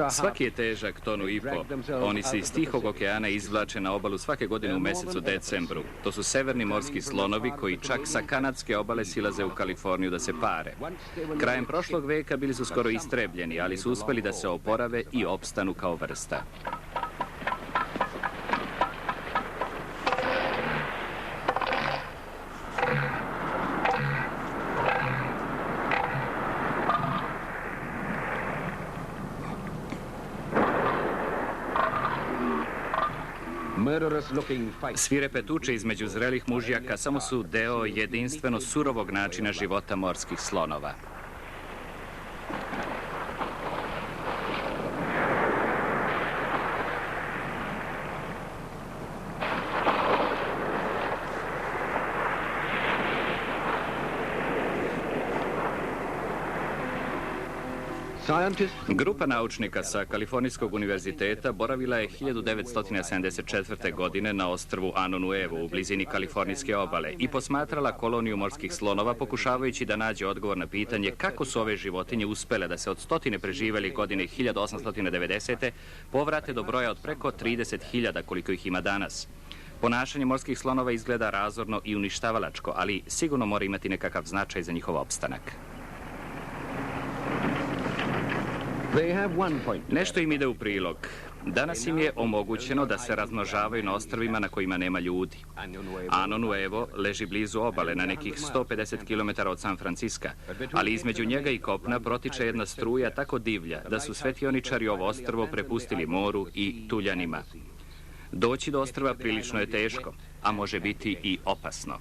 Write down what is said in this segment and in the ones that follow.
Svaki je težak tonu i po. Oni se iz Tihog okeana izvlače na obalu svake godine u mesecu decembru. To su severni morski slonovi koji čak sa kanadske obale silaze u Kaliforniju da se pare. Krajem prošlog veka bili su skoro istrebljeni, ali su uspeli da se oporave i opstanu kao vrsta. Svirepe tuče između zrelih mužjaka samo su deo jedinstveno surovog načina života morskih slonova. Grupa naučnika sa Kalifornijskog univerziteta boravila je 1974. godine na ostrvu Ano Nuevo u blizini Kalifornijske obale i posmatrala koloniju morskih slonova pokušavajući da nađe odgovor na pitanje kako su ove životinje uspele da se od stotine preživeli godine 1890. povrate do broja od preko 30.000 koliko ih ima danas. Ponašanje morskih slonova izgleda razorno i uništavalačko, ali sigurno mora imati nekakav značaj za njihov opstanak. Nešto im ide u prilog. Danas im je omogućeno da se razmnožavaju na ostrvima na kojima nema ljudi. Ano Nuevo leži blizu obale na nekih 150 km od San Franciska, ali između njega i kopna protiče jedna struja tako divlja da su svetioničari ovo ostrvo prepustili moru i tuljanima. Doći do ostrva prilično je teško, a može biti i opasno.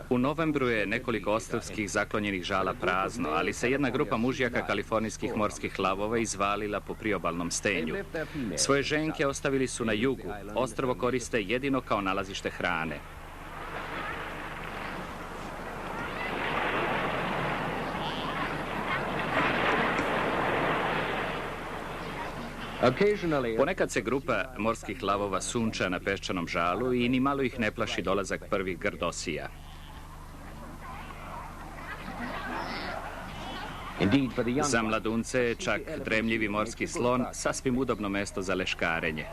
U novembru je nekoliko ostrvskih zaklonjenih žala prazno, ali se jedna grupa mužjaka kalifornijskih morskih lavova izvalila po priobalnom stenju. Svoje ženke ostavili su na jugu. Ostrvo koriste jedino kao nalazište hrane. Ponekad se grupa morskih lavova sunča na peščanom žalu i ni malo ih ne plaši dolazak prvih grdosija. Za mladunce je čak dremljivi morski slon sasvim udobno mesto za leškarenje.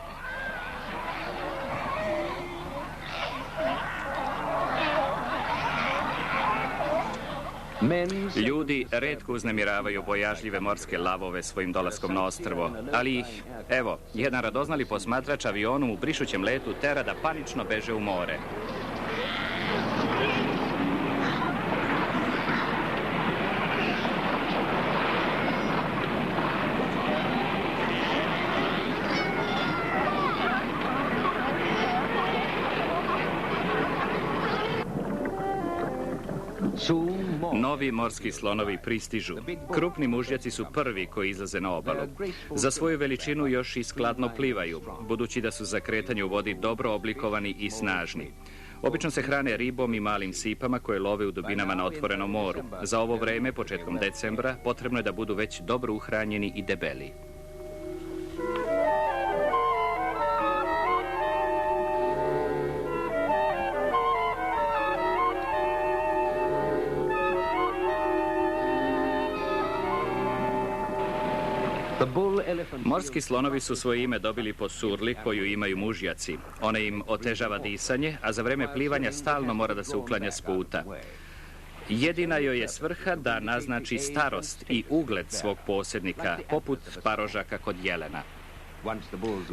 Ljudi retko uznemiravaju bojažljive morske lavove svojim dolaskom na ostrvo, ali ih, evo, jedan radoznali posmatrač avionom u brišućem letu tera da panično beže u more. Novi morski slonovi pristižu. Krupni mužjaci su prvi koji izlaze na obalu. Za svoju veličinu još i skladno plivaju, budući da su za kretanje u vodi dobro oblikovani i snažni. Obično se hrane ribom i malim sipama koje love u dubinama na otvorenom moru. Za ovo vreme, početkom decembra, potrebno je da budu već dobro uhranjeni i debeli. Morski slonovi su svoje ime dobili po surli koju imaju mužjaci. Ona im otežava disanje, a za vreme plivanja stalno mora da se uklanja s puta. Jedina joj je svrha da naznači starost i ugled svog posjednika, poput parožaka kod jelena.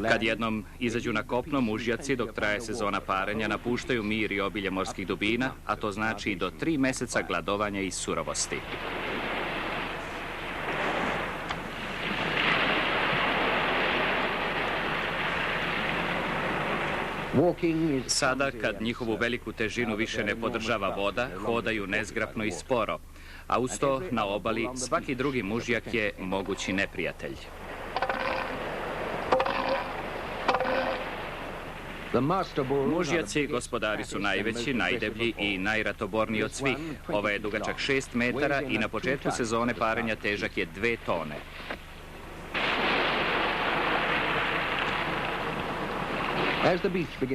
Kad jednom izađu na kopno, mužjaci dok traje sezona parenja napuštaju mir i obilje morskih dubina, a to znači i do 3 meseca gladovanja i surovosti. Sada, kad njihovu veliku težinu više ne podržava voda, hodaju nezgrapno i sporo, a uz to na obali svaki drugi mužjak je mogući neprijatelj. Mužjaci gospodari su najveći, najdeblji i najratoborniji od svih. Ovaj je dugačak 6 metara i na početku sezone parenja težak je 2 tone.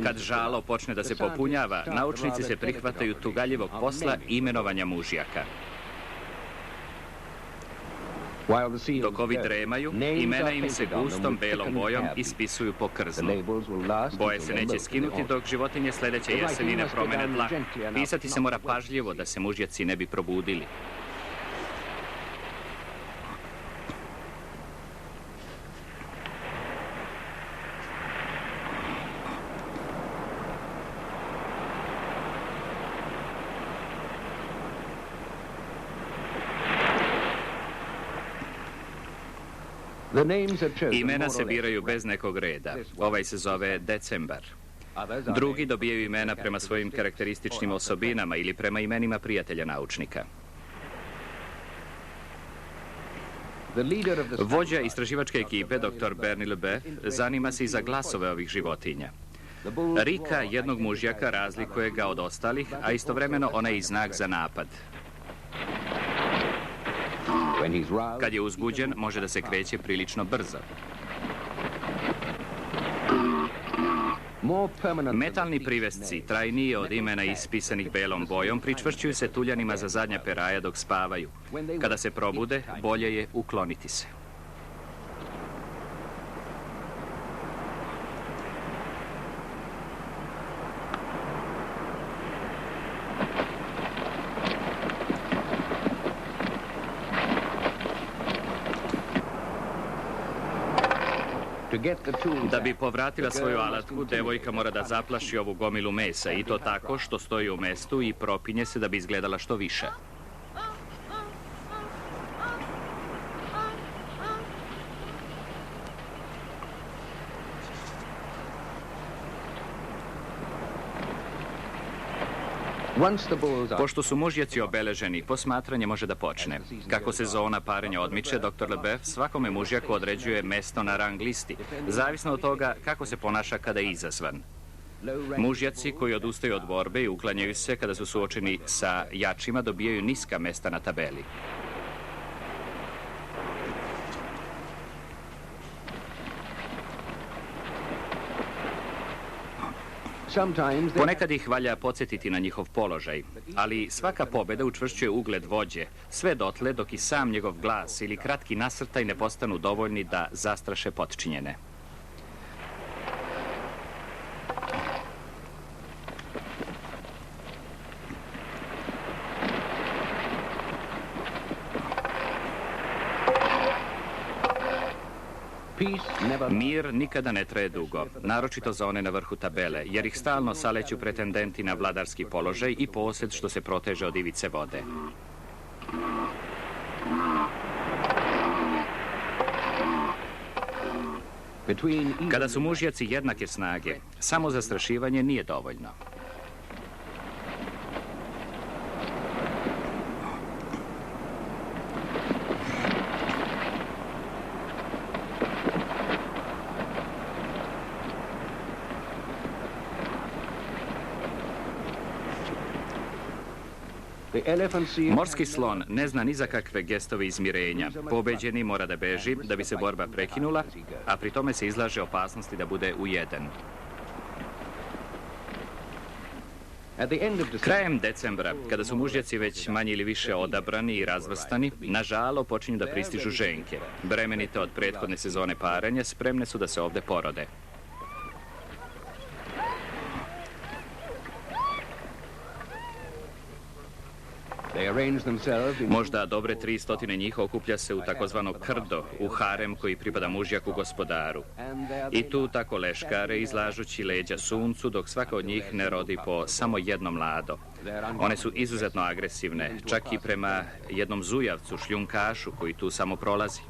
Kad žalo počne da se popunjava, naučnici se prihvataju tugaljivog posla imenovanja mužjaka. Dok ovi dremaju, imena im se gustom belom bojom ispisuju po krznu. Boje se neće skinuti dok životinje sledeće jeseni ne promene tla. Pisati se mora pažljivo da se mužjaci ne bi probudili. Imena se biraju bez nekog reda. Ovaj se zove Decembar. Drugi dobijaju imena prema svojim karakterističnim osobinama ili prema imenima prijatelja naučnika. Vođa istraživačke ekipe, dr. Bernie Leboeuf, zanima se i za glasove ovih životinja. Rika jednog mužjaka razlikuje ga od ostalih, a istovremeno ona je i znak za napad. Kad je uzbuđen, može da se kreće prilično brzo. Metalni privesci, trajniji od imena ispisanih belom bojom, pričvršćuju se tuljanima za zadnja peraja dok spavaju. Kada se probude, bolje je ukloniti se. Da bi povratila svoju alatku, devojka mora da zaplaši ovu gomilu mesa i to tako što stoji u mestu i propinje se da bi izgledala što više. Pošto su mužjaci obeleženi, posmatranje može da počne. Kako sezona parenja odmiče, dr. Leboeuf svakome mužjaku određuje mesto na rang listi, zavisno od toga kako se ponaša kada je izazvan. Mužjaci koji odustaju od borbe i uklanjaju se kada su suočeni sa jačima dobijaju niska mesta na tabeli. Ponekad ih valja podsjetiti na njihov položaj, ali svaka pobeda učvršćuje ugled vođe, sve dotle dok i sam njegov glas ili kratki nasrtaj ne postanu dovoljni da zastraše potčinjene. Mir nikada ne traje dugo, naročito za one na vrhu tabele, jer ih stalno saleću pretendenti na vladarski položaj i posed što se proteže od ivice vode. Kada su mužjaci jednake snage, samo zastrašivanje nije dovoljno. Morski slon ne zna ni za kakve gestove izmirenja. Pobeđeni mora da beži da bi se borba prekinula, a pri tome se izlaže opasnosti da bude ujeden. Krajem decembra, kada su mužjaci već manje ili više odabrani i razvrstani, na žalo počinju da pristižu ženke. Bremenite od prethodne sezone parenja, spremne su da se ovde porode. Možda dobre 300 njih okuplja se u takozvano krdo, u harem koji pripada mužjaku gospodaru. I tu tako leškare, izlažući leđa suncu, dok svaka od njih ne rodi po samo jedno mlado. One su izuzetno agresivne, čak i prema jednom zujavcu, šljunkašu, koji tu samo prolazi.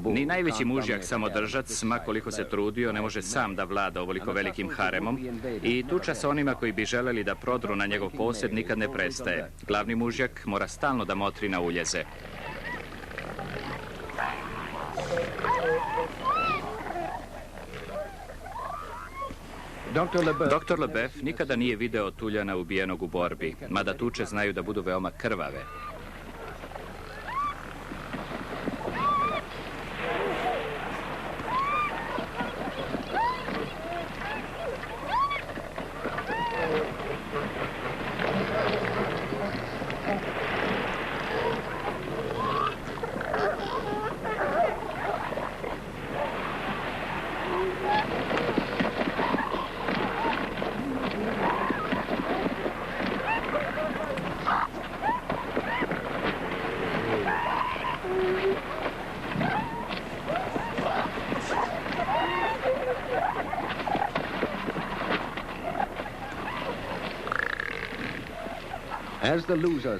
Ni najveći mužjak samodržac, ma koliko se trudio, ne može sam da vlada ovoliko velikim haremom i tuča sa onima koji bi želeli da prodru na njegov posjed nikad ne prestaje. Glavni mužjak mora stalno da motri na uljeze. Dr. Leboeuf nikada nije video tuljana ubijenog u borbi, mada tuče znaju da budu veoma krvave.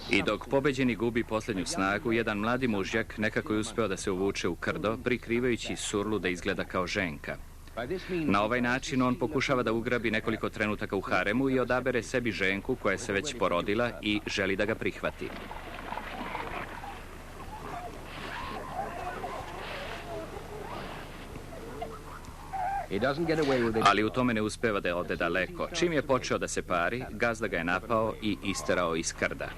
I dok pobeđeni gubi posljednju snagu, jedan mladi mužjak nekako je uspeo da se uvuče u krdo, prikrivajući surlu da izgleda kao ženka. Na ovaj način on pokušava da ugrabi nekoliko trenutaka u haremu i odabere sebi ženku koja se već porodila i želi da ga prihvati. Ali u tome ne uspeva da ode daleko. Čim je počeo da se pari, gazda ga je napao i isterao iz krda.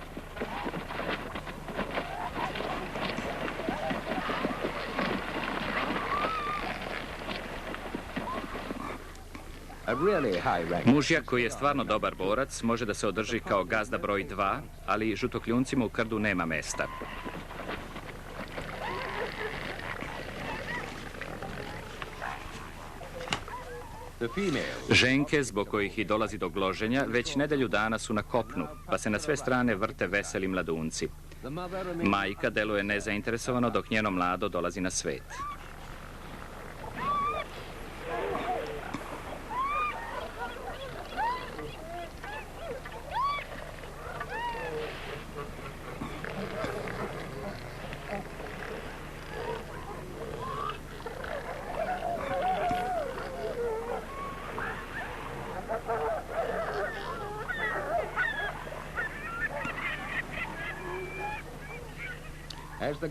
Mužjak koji je stvarno dobar borac može da se održi kao gazda broj 2, ali žutokljuncima u krdu nema mesta. Ženke, zbog kojih i dolazi do gloženja, već nedelju dana su na kopnu, pa se na sve strane vrte veseli mladunci. Majka deluje nezainteresovano dok njeno mlado dolazi na svet.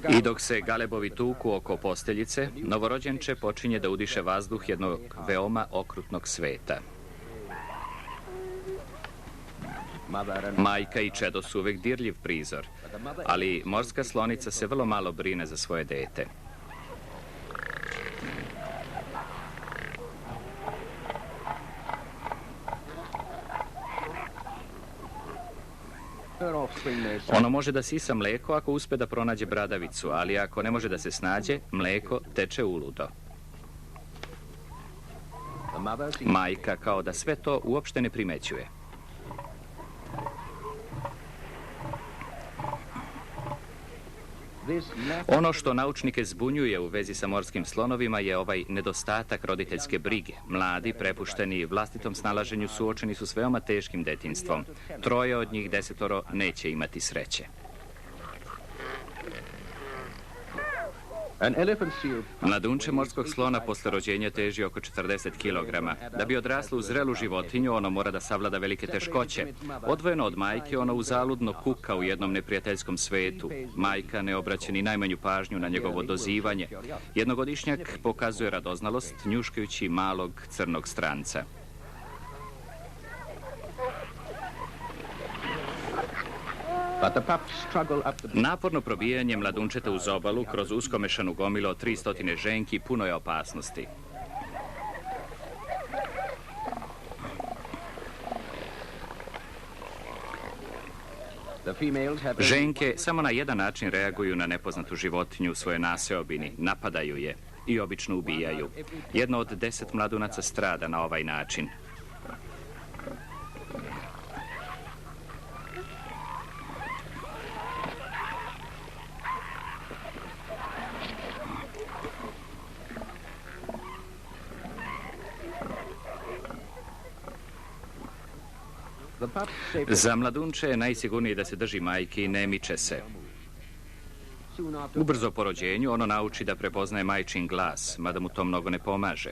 I dok se galebovi tuku oko posteljice, novorođenče počinje da udiše vazduh jednog veoma okrutnog sveta. Majka i čedo su uvek dirljiv prizor, ali morska slonica se vrlo malo brine za svoje dete. Ono može da sisa mleko ako uspe da pronađe bradavicu, ali ako ne može da se snađe, mleko teče uludo. Majka kao da sve to uopšte ne primećuje. Ono što naučnike zbunjuje u vezi sa morskim slonovima je ovaj nedostatak roditeljske brige. Mladi, prepušteni vlastitom snalaženju, suočeni su s veoma teškim detinjstvom. 3 od njih 10 neće imati sreće. Mladunče morskog slona posle rođenja teži oko 40 kg. Da bi odraslo u zrelu životinju, ono mora da savlada velike teškoće. Odvojeno od majke, ono uzaludno kuka u jednom neprijateljskom svetu. Majka ne obraća ni najmanju pažnju na njegovo dozivanje. Jednogodišnjak pokazuje radoznalost, njuškajući malog crnog stranca. Naporno probijanje mladunčeta uz obalu kroz uskomešanu gomilu od 300 ženki puno je opasnosti. Ženke samo na jedan način reaguju na nepoznatu životinju u svojoj naseobini, napadaju je i obično ubijaju. Jedno od 10 mladunaca strada na ovaj način. Za mladunče je najsigurnije da se drži majke i ne miče se. Ubrzo po rođenju ono nauči da prepoznaje majčin glas, mada mu to mnogo ne pomaže.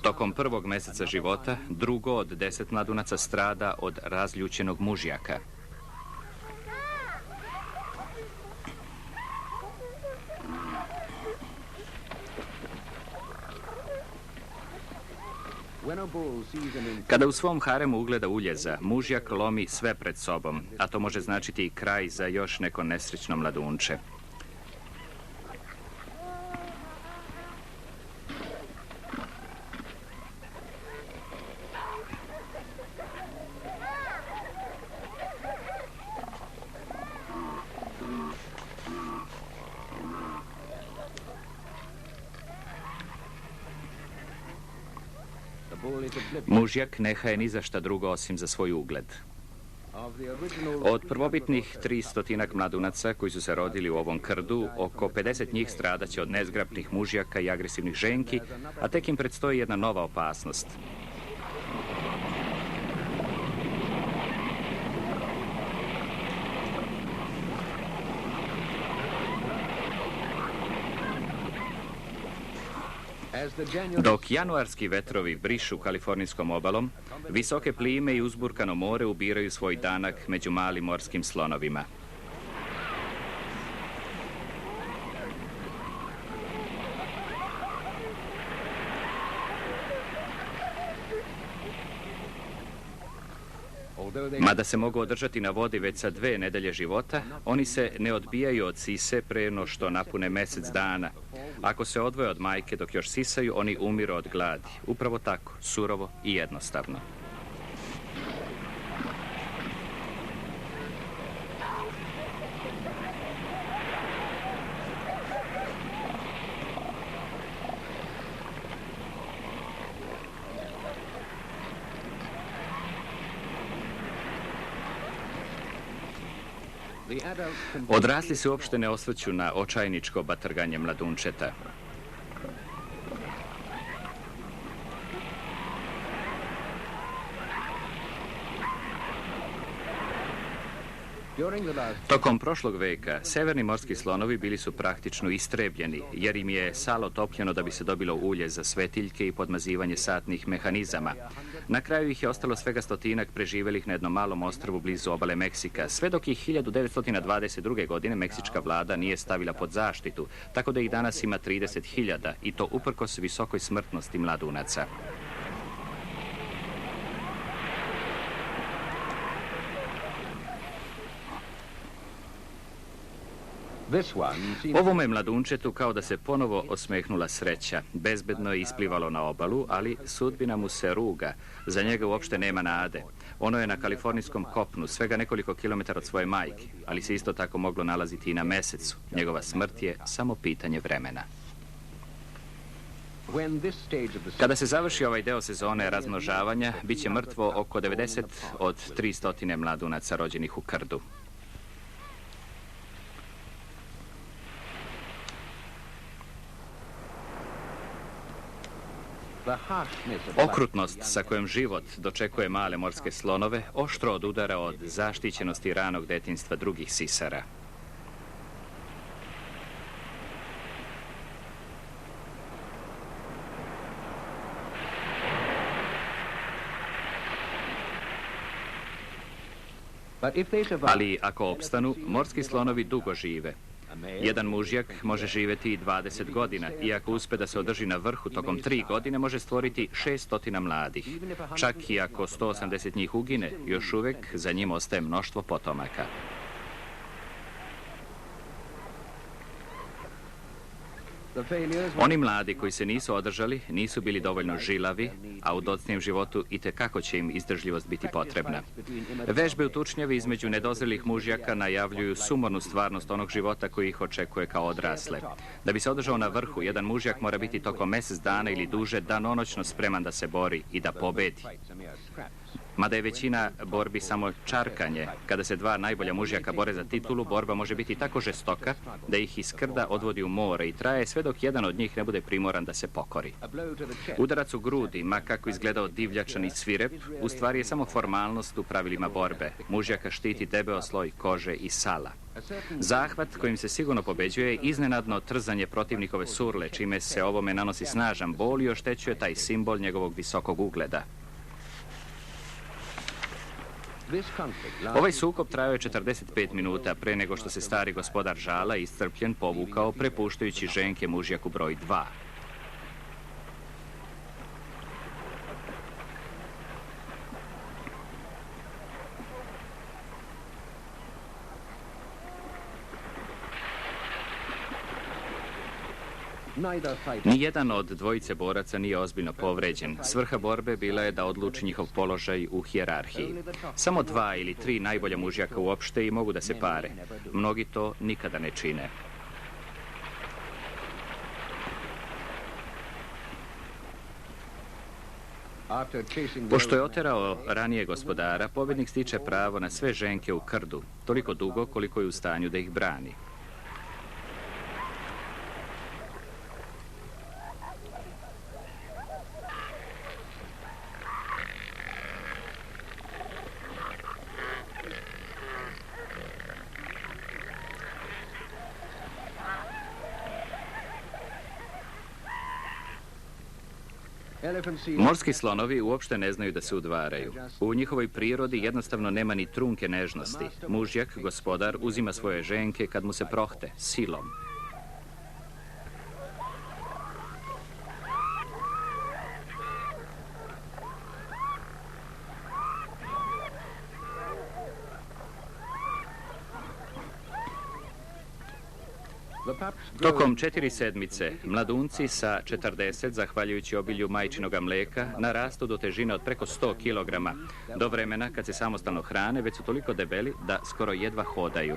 Tokom prvog meseca života, drugo od 10 mladunaca strada od razljućenog mužjaka. Kada u svom haremu ugleda uljeza, mužjak lomi sve pred sobom, a to može značiti i kraj za još neko nesrećno mladunče. Mužjak ne haje ni za šta drugo osim za svoj ugled. Od prvobitnih 300 mladunaca koji su se rodili u ovom krdu, oko 50 njih stradaće od nezgrapnih mužjaka i agresivnih ženki, a tek im predstoji jedna nova opasnost. Dok januarski vetrovi brišu kalifornijskom obalom, visoke plime i uzburkano more ubiraju svoj danak među malim morskim slonovima. Mada se mogu održati na vodi već sa 2 nedelje života, oni se ne odbijaju od sise pre no što napune mesec dana. Ako se odvoje od majke dok još sisaju, oni umiru od gladi. Upravo tako, surovo i jednostavno. Odrasli se uopšte ne osvrću na očajničko batrganje mladunčeta. Tokom prošlog veka, severni morski slonovi bili su praktično istrebljeni, jer im je salo topljeno da bi se dobilo ulje za svetiljke i podmazivanje satnih mehanizama. Na kraju ih je ostalo svega 100 preživelih na jednom malom ostrvu blizu obale Meksika, sve dok ih 1922. godine meksička vlada nije stavila pod zaštitu, tako da ih danas ima 30.000 i to uprkos visokoj smrtnosti mladunaca. Ovome mladunčetu kao da se ponovo osmehnula sreća. Bezbedno je isplivalo na obalu, ali sudbina mu se ruga. Za njega uopšte nema nade. Ono je na kalifornijskom kopnu, svega nekoliko kilometara od svoje majke, ali se isto tako moglo nalaziti i na mesecu. Njegova smrt je samo pitanje vremena. Kada se završi ovaj deo sezone razmnožavanja, bit će mrtvo oko 90 od 300 mladunaca rođenih u krdu. Okrutnost sa kojom život dočekuje male morske slonove oštro odudara od zaštićenosti ranog detinjstva drugih sisara. Ali ako opstanu, morski slonovi dugo žive. Jedan mužjak može živjeti i 20 godina i ako uspe da se održi na vrhu tokom 3 godine može stvoriti 600 mladih. Čak i ako 180 njih ugine, još uvek za njim ostaje mnoštvo potomaka. Oni mladi koji se nisu održali nisu bili dovoljno žilavi, a u docnijem životu itekako će im izdržljivost biti potrebna. Vežbe u tučnjavi između nedozrelih mužjaka najavljuju sumornu stvarnost onog života koji ih očekuje kao odrasle. Da bi se održao na vrhu, jedan mužjak mora biti tokom mesec dana ili duže danonoćno spreman da se bori i da pobedi. Mada je većina borbi samo čarkanje, kada se 2 najbolja mužjaka bore za titulu, borba može biti tako žestoka da ih iz krda odvodi u more i traje sve dok jedan od njih ne bude primoran da se pokori. Udarac u grudi, ma kako izgledao divljačan i svirep, u stvari je samo formalnost u pravilima borbe. Mužjaka štiti debeo sloj kože i sala. Zahvat kojim se sigurno pobeđuje je iznenadno trzanje protivnikove surle, čime se ovome nanosi snažan bol i oštećuje taj simbol njegovog visokog ugleda. Ovaj sukob trajao je 45 minuta pre nego što se stari gospodar Žala, iscrpljen, povukao, prepuštajući ženke mužjaku broj 2. Nijedan od dvojice boraca nije ozbiljno povređen. Svrha borbe bila je da odluči njihov položaj u hijerarhiji. Samo 2 ili 3 najbolja mužjaka uopšte i mogu da se pare. Mnogi to nikada ne čine. Pošto je oterao ranije gospodara, pobjednik stiče pravo na sve ženke u krdu, toliko dugo koliko je u stanju da ih brani. Morski slonovi uopšte ne znaju da se udvaraju. U njihovoj prirodi jednostavno nema ni trunke nežnosti. Mužjak, gospodar, uzima svoje ženke kad mu se prohte, silom. Tokom 4 sedmice, mladunci sa 40, zahvaljujući obilju majčinoga mleka, narastu do težine od preko 100 kilograma. Do vremena, kad se samostalno hrane, već su toliko debeli da skoro jedva hodaju.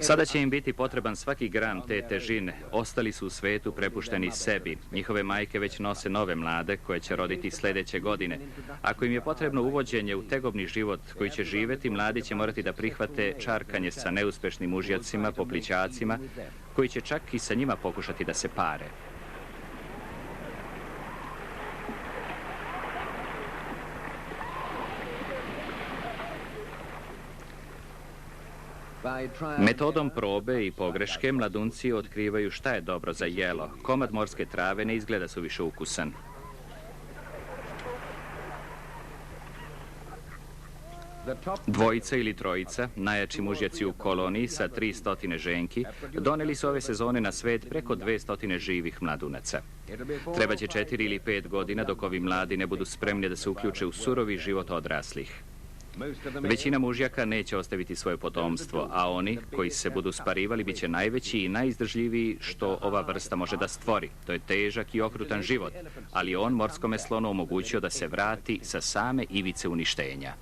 Sada će im biti potreban svaki gram te težine. Ostali su u svetu prepušteni sebi. Njihove majke već nose nove mlade koje će roditi sljedeće godine. Ako im je potrebno uvođenje u tegobni život koji će živjeti, mladi će morati da prihvate čarkanje sa neuspešnim mužjacima, poplićacima, koji će čak i sa njima pokušati da se pare. Metodom probe i pogreške mladunci otkrivaju šta je dobro za jelo. Komad morske trave ne izgleda suviše ukusan. Dvojica ili trojica, najjači mužjaci u koloniji sa 300 ženki, doneli su ove sezone na svet preko 200 živih mladunaca. Trebaće 4 ili 5 godina dok ovi mladi ne budu spremni da se uključe u surovi život odraslih. Većina mužjaka neće ostaviti svoje potomstvo, a oni koji se budu sparivali bit će najveći i najizdržljiviji što ova vrsta može da stvori. To je težak i okrutan život, ali on morskome slonu omogućio da se vrati sa same ivice uništenja.